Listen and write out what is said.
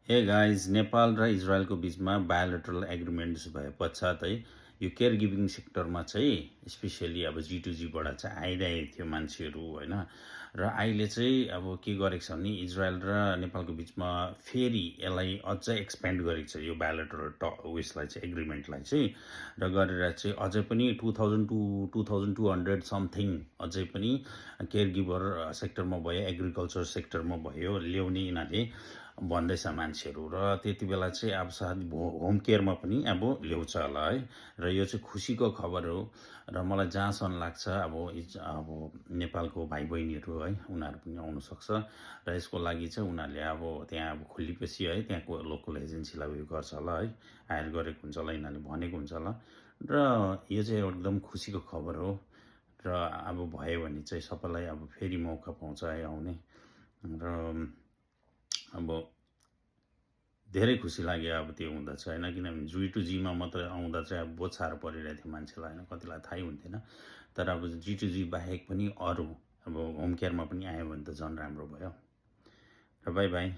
Hey guys Nepal र इजरायलको बिचमा bilateral agreements भए पश्चात है यो केयर गिभिङ सेक्टरमा चाहिँ स्पेसियली अब G2Gबाट चाहिँ आइरहेको थियो मान्छेहरू होइन र अहिले चाहिँ अब के गरेको छ भने इजरायल र नेपालको बिचमा फेरि यसलाई अझ एक्सपेन्ड गरेको छ यो बायोलेटरल उयसलाई चाहिँ एग्रिमेन्टलाई चाहिँ र गरेर चाहिँ अझै पनि 2200 समथिङ अझै पनि केयर गिभर सेक्टरमा भयो एग्रिकल्चर सेक्टरमा भयो ल्याउने यिनीहरूले भन्दैछ मान्छेहरू र त्यति बेला चाहिँ अब सायद होम केयरमा पनि अब ल्याउँछ होला है र यो चाहिँ खुसीको खबर हो र मलाई जहाँसम्म लाग्छ अब नेपालको भाइ बहिनीहरू है उनीहरू पनि आउनसक्छ र यसको लागि चाहिँ उनीहरूले अब त्यहाँ अब खोलेपछि है त्यहाँको लोकल एजेन्सीलाई उयो गर्छ होला है हायर गरेको हुन्छ होला यिनीहरूले भनेको हुन्छ होला र यो चाहिँ एकदम खुसीको खबर हो र अब भयो भने चाहिँ सबैलाई अब फेरि मौका पाउँछ है आउने र अब धेरै खुसी लाग्यो अब त्यो हुँदा चाहिँ होइन किनभने G2Gमा मात्रै आउँदा चाहिँ अब बहुत साह्रो परिरहेको थियो मान्छेलाई होइन कतिलाई थाहै हुन्थेन तर अब G2G बाहेक पनि अरू अब होम केयरमा पनि आयो भने त झन् राम्रो भयो र बाई बाई।